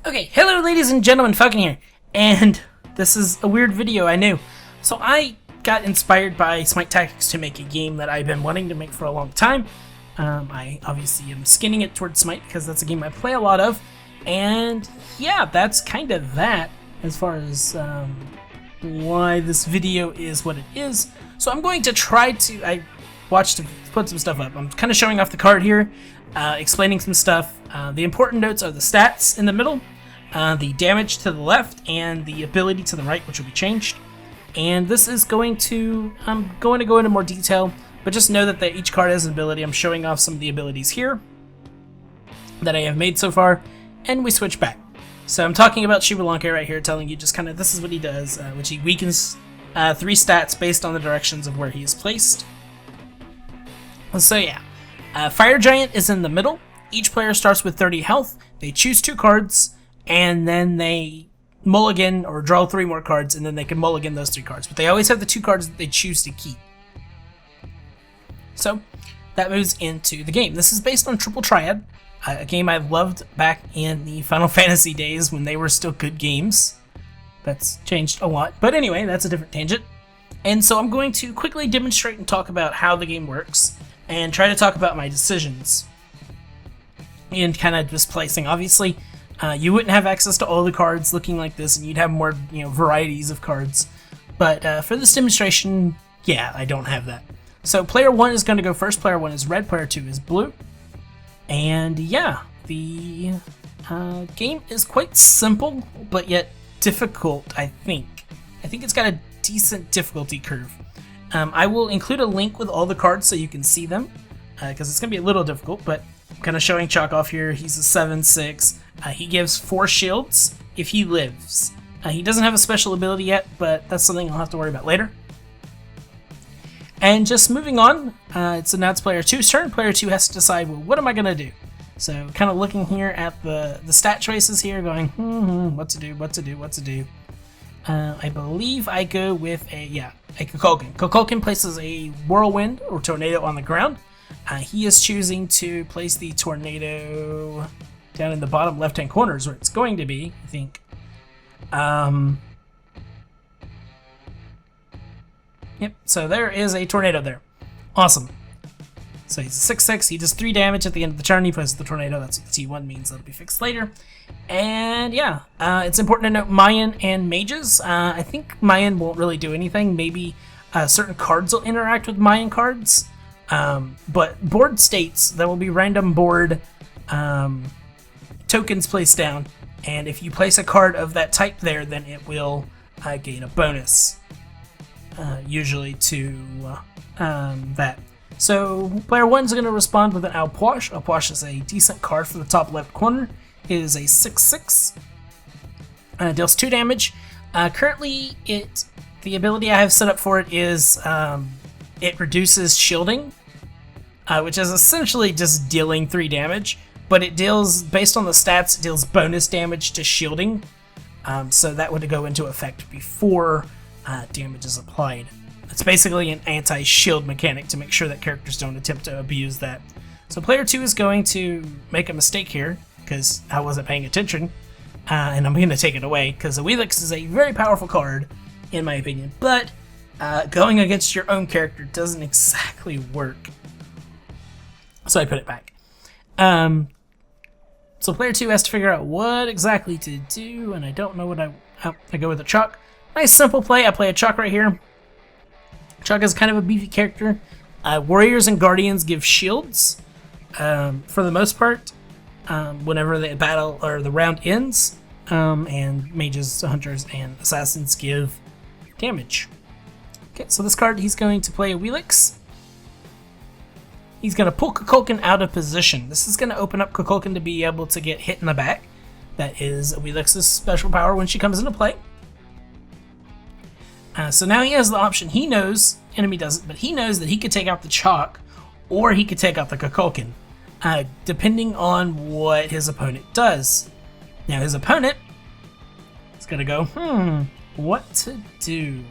Okay, hello ladies and gentlemen, Falcon here, and this is a weird video, I know. So I got inspired by Smite Tactics to make a game that I've been wanting to make for a long time. I obviously am skinning it towards Smite because that's a game I play a lot of, and yeah, that's kind of that as far as why this video is what it is. So I'm going to try to, I watched to put some stuff up. I'm kind of showing off the card here, explaining some stuff. The important notes are the stats in the middle, the damage to the left, and the ability to the right, which will be changed. And this is going to, I'm going to go into more detail, but just know that each card has an ability. I'm showing off some of the abilities here that I have made so far, and we switch back. So I'm talking about Shibalanka right here, telling you just kind of this is what he does, which he weakens 3 stats based on the directions of where he is placed. So yeah, Fire Giant is in the middle. Each player starts with 30 health. They choose 2 cards, and then they mulligan or draw 3 more cards, and then they can mulligan those 3 cards. But they always have the 2 cards that they choose to keep. So that moves into the game. This is based on Triple Triad, a game I loved back in the Final Fantasy days when they were still good games. That's changed a lot. But anyway, that's a different tangent. And so I'm going to quickly demonstrate and talk about how the game works, and try to talk about my decisions and kind of displacing. Obviously, you wouldn't have access to all the cards looking like this, and you'd have more, varieties of cards. But for this demonstration, yeah, I don't have that. So player 1 is going to go first. Player 1 is red. Player 2 is blue. And yeah, the game is quite simple, but yet difficult, I think. I think it's got a decent difficulty curve. I will include a link with all the cards so you can see them, because it's going to be a little difficult, but I'm kind of showing Chalk off here. He's a 7/6. He gives 4 shields if he lives. He doesn't have a special ability yet, but that's something I'll have to worry about later. And just moving on, it's announced player 2's turn. Player 2 has to decide, well, what am I going to do? So kind of looking here at the stat choices here, going, what to do. I believe I go with a Kukulkan. Kukulkan places a whirlwind or tornado on the ground. He is choosing to place the tornado down in the bottom left-hand corners where it's going to be, I think. Yep, so there is a tornado there. Awesome. So he's a 6/6, he does 3 damage at the end of the turn, he places the tornado, that's what the T1 means, that'll be fixed later. And yeah, it's important to note Mayan and mages. I think Mayan won't really do anything, maybe certain cards will interact with Mayan cards, but board states there will be random board tokens placed down, and if you place a card of that type there, then it will gain a bonus, usually to that. So player 1 is going to respond with an Alpoish. Alpoish is a decent card for the top left corner. It is a 6/6. Deals 2 damage. Currently, the ability I have set up for it is it reduces shielding, which is essentially just dealing 3 damage. But it deals, based on the stats, it deals bonus damage to shielding. So that would go into effect before damage is applied. It's basically an anti-shield mechanic to make shere that characters don't attempt to abuse that. So player 2 is going to make a mistake here, because I wasn't paying attention, and I'm going to take it away, because the Wheelix is a very powerful card, in my opinion, but going against your own character doesn't exactly work. So I put it back. So player 2 has to figure out what exactly to do, and I don't know what I go with a Chalk. Nice simple play. I play a Chalk right here. Chalk is kind of a beefy character. Warriors and Guardians give shields, for the most part, whenever the battle or the round ends, and mages, hunters, and assassins give damage. Okay, so this card, he's going to play a Wheelix. He's going to pull Kukulkan out of position. This is going to open up Kukulkan to be able to get hit in the back. That is Wheelix's special power when she comes into play. So now he has the option. He knows, enemy doesn't, but he knows that he could take out the Chalk, or he could take out the Kukulkan, depending on what his opponent does. Now his opponent is going to go, what to do?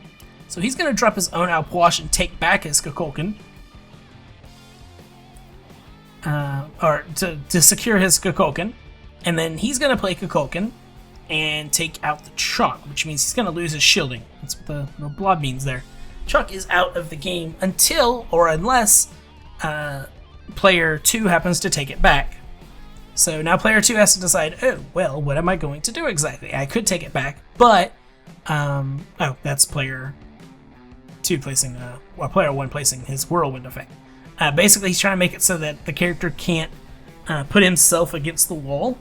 So he's going to drop his own Alpoish and take back his Kukulkan. Or to secure his Kukulkan. And then he's going to play Kukulkan, and take out the Chalk, which means he's going to lose his shielding. That's what the little blob means there. Chalk is out of the game until or unless player 2 happens to take it back. So now player 2 has to decide, oh, well, what am I going to do exactly? I could take it back, but, oh, that's player 2 placing, player 1 placing his whirlwind effect. Basically, he's trying to make it so that the character can't put himself against the wall.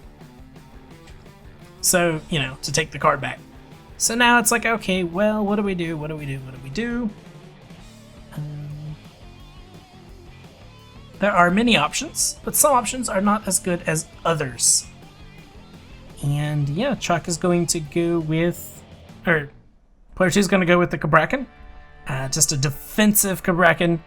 So, you know, to take the card back. So now it's like, okay, well, what do we do? What do we do? What do we do? There are many options, but some options are not as good as others. And yeah, Chalk is going to go with, or player 2 is going to go with the Cabrakan. Just a defensive Cabrakan.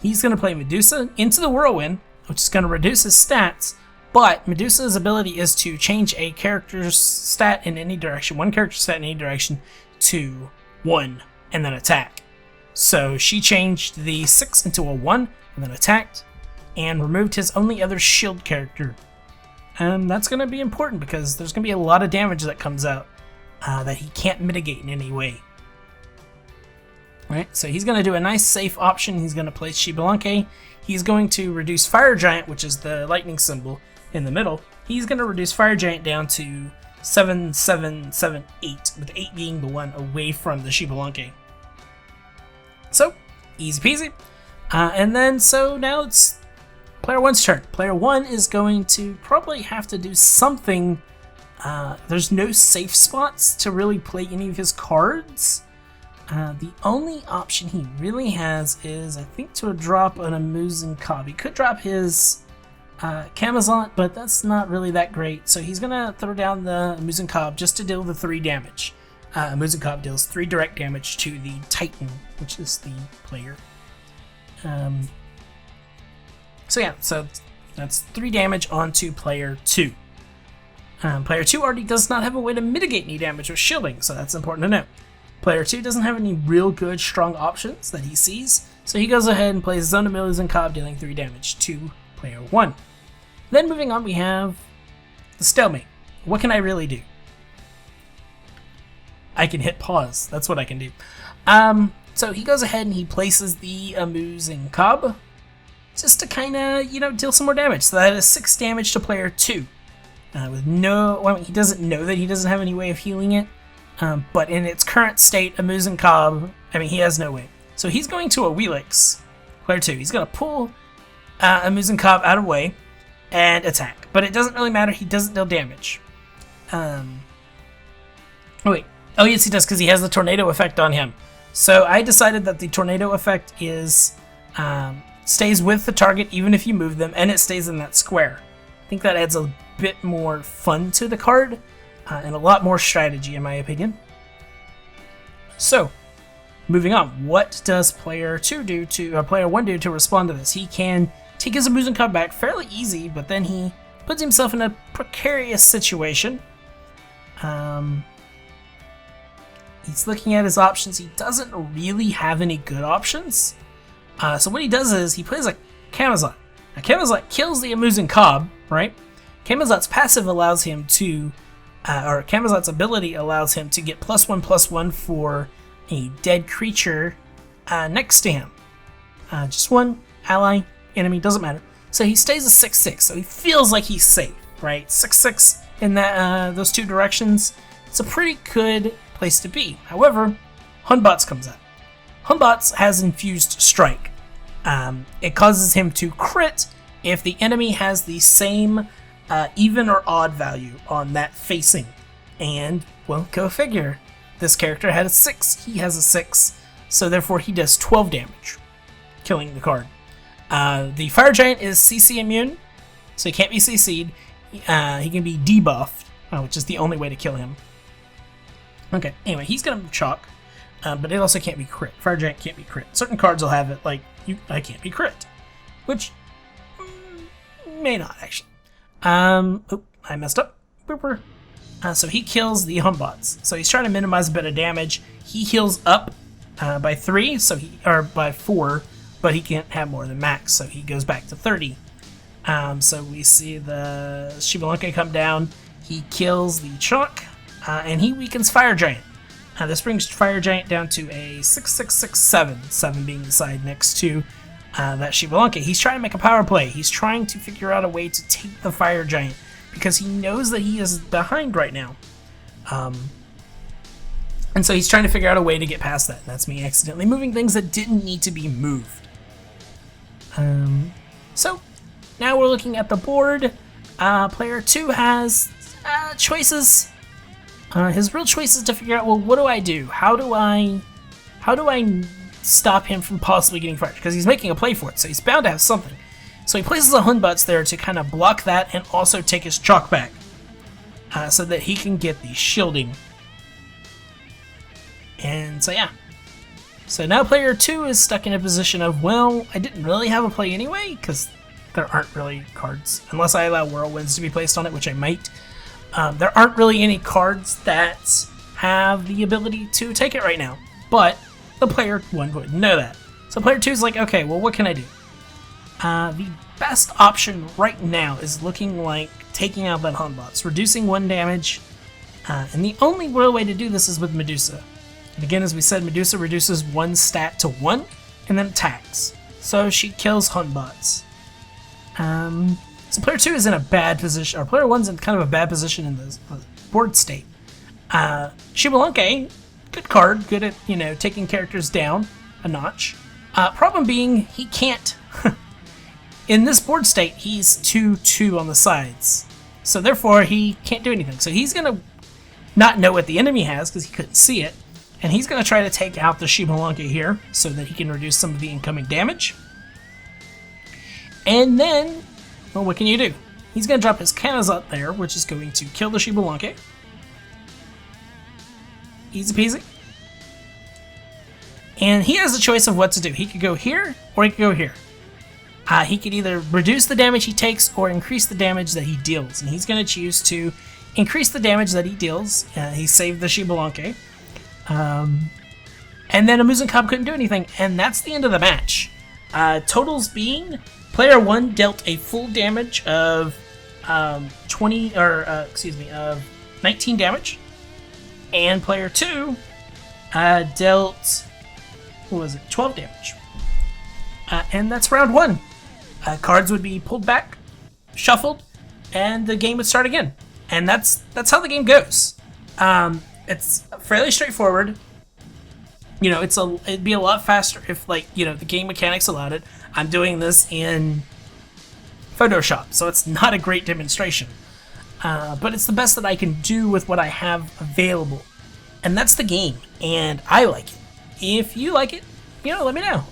He's going to play Medusa into the Whirlwind, which is going to reduce his stats, but Medusa's ability is to change a character's stat in any direction, one character's stat in any direction, to 1, and then attack. So she changed the 6 into a 1, and then attacked, and removed his only other shield character. And that's going to be important, because there's going to be a lot of damage that comes out that he can't mitigate in any way. Right, so he's going to do a nice safe option. He's going to place Xbalanque. He's going to reduce Fire Giant, which is the lightning symbol in the middle. He's going to reduce Fire Giant down to 7, 7, 7, 8, with 8 being the one away from the Xbalanque. So, easy peasy. And then, so now it's player 1's turn. Player 1 is going to probably have to do something. There's no safe spots to really play any of his cards. The only option he really has is, I think, to drop an Amusin Cobb. He could drop his Camazont, but that's not really that great. So he's going to throw down the Amusin Cobb just to deal the 3 damage. Amusin Cobb deals 3 direct damage to the Titan, which is the player. So yeah, so that's 3 damage onto player 2. Player 2 already does not have a way to mitigate any damage with shielding, so that's important to know. Player 2 doesn't have any real good, strong options that he sees, so he goes ahead and plays his own Amusin Cobb, dealing 3 damage to player 1. Then moving on, we have the stalemate. What can I really do? I can hit pause. That's what I can do. So he goes ahead and he places the Amusin Cobb just to kind of, you know, deal some more damage. So that is 6 damage to player 2. With no, well, he doesn't know that he doesn't have any way of healing it. But in its current state, Amusin Cobb, I mean, he has no way. So he's going to a Wheelix, player 2. He's going to pull Amusin Cobb out of the way and attack. But it doesn't really matter. He doesn't deal damage. Oh, wait. Oh, yes, he does, because he has the tornado effect on him. So I decided that the tornado effect is stays with the target even if you move them, and it stays in that square. I think that adds a bit more fun to the card. And a lot more strategy, in my opinion. So, moving on, what does player 2 do to player 1 do to respond to this? He can take his Amusin Cobb back fairly easy, but then he puts himself in a precarious situation. He's looking at his options. He doesn't really have any good options. So what he does is he plays a Camazont. Now, Camazont kills the Amusin Cobb, right? Camazont's passive allows him to or Camazont's ability allows him to get +1/+1 for a dead creature next to him. Just one ally, enemy, doesn't matter. So he stays a 6/6, so he feels like he's safe, right? 6/6 in that those 2 directions. It's a pretty good place to be. However, Hunbots comes out. Hunbots has Infused Strike. It causes him to crit if the enemy has the same even or odd value on that facing. And, well, go figure. This character had a 6, he has a 6, so therefore he does 12 damage, killing the card. The Fire Giant is CC immune, so he can't be CC'd. He can be debuffed, which is the only way to kill him. Okay, anyway, he's gonna Chalk, but it also can't be crit. Fire Giant can't be crit. Certain cards will have it, like, I can't be crit, which may not, actually. Oh, I messed up. Booper. So he kills the Hunbots. So he's trying to minimize a bit of damage. He heals up by 3, or by 4, but he can't have more than max, so he goes back to 30. So we see the Xbalanque come down. He kills the Chalk. and he weakens Fire Giant. This brings Fire Giant down to a 6-6-6-7, 7 being the side next to that Shibalanke. He's trying to make a power play. He's trying to figure out a way to take the Fire Giant because he knows that he is behind right now. And so he's trying to figure out a way to get past that. That's me accidentally moving things that didn't need to be moved. So now we're looking at the board. Player 2 has choices. His real choice is to figure out, well, what do I do? How do I stop him from possibly getting fired? Because he's making a play for it, so he's bound to have something. So he places a Hunbots there to kind of block that and also take his chalk back, so that he can get the shielding. And so yeah. So now player 2 is stuck in a position of, well, I didn't really have a play anyway, because there aren't really cards, unless I allow Whirlwinds to be placed on it, which I might. There aren't really any cards that have the ability to take it right now, but the player 1 wouldn't know that. So player 2 is like, okay, well, what can I do? The best option right now is looking like taking out that Hunbots, reducing 1 damage, and the only real way to do this is with Medusa. And again, as we said, Medusa reduces 1 stat to 1, and then attacks. So she kills Hunbots. So player 2 is in a bad position, or player 1's in kind of a bad position in the board state. Shibalanke, good card, good at, taking characters down a notch. Problem being, he can't. In this board state, he's 2-2 on the sides. So therefore, he can't do anything. So he's going to not know what the enemy has, because he couldn't see it. And he's going to try to take out the Shibalanke here, so that he can reduce some of the incoming damage. And then, well, what can you do? He's going to drop his Canazot there, which is going to kill the Shibalanke. Easy peasy. And he has a choice of what to do. He could go here, or he could go here. He could either reduce the damage he takes, or increase the damage that he deals. And he's going to choose to increase the damage that he deals. He saved the Shibalanke. And then Amuzen couldn't do anything, and that's the end of the match. Totals being, player 1 dealt a full damage of 19 damage, and player 2 dealt, 12 damage. And that's round 1. Cards would be pulled back, shuffled, and the game would start again. And that's how the game goes. It's fairly straightforward. It'd be a lot faster if, the game mechanics allowed it. I'm doing this in Photoshop, so it's not a great demonstration. But it's the best that I can do with what I have available. And that's the game, and I like it. If you like it, let me know.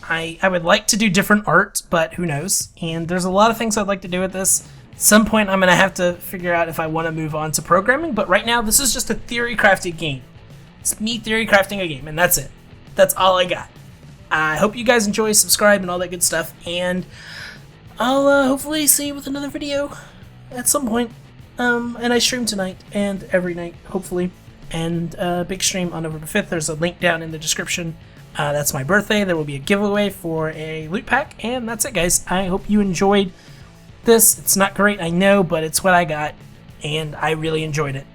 I would like to do different art, but who knows? And there's a lot of things I'd like to do with this. At some point, I'm going to have to figure out if I want to move on to programming, but right now, this is just a theory-crafted game. It's me theory-crafting a game, and that's it. That's all I got. I hope you guys enjoy, subscribe, and all that good stuff, and I'll hopefully see you with another video at some point. And I stream tonight, and every night, hopefully, and big stream on November 5th. There's a link down in the description. That's my birthday. There will be a giveaway for a loot pack, and that's it, guys. I hope you enjoyed this. It's not great, I know, but it's what I got, and I really enjoyed it.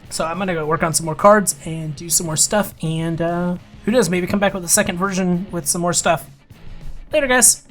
So I'm gonna go work on some more cards and do some more stuff, and who knows, maybe come back with a second version with some more stuff. Later, guys.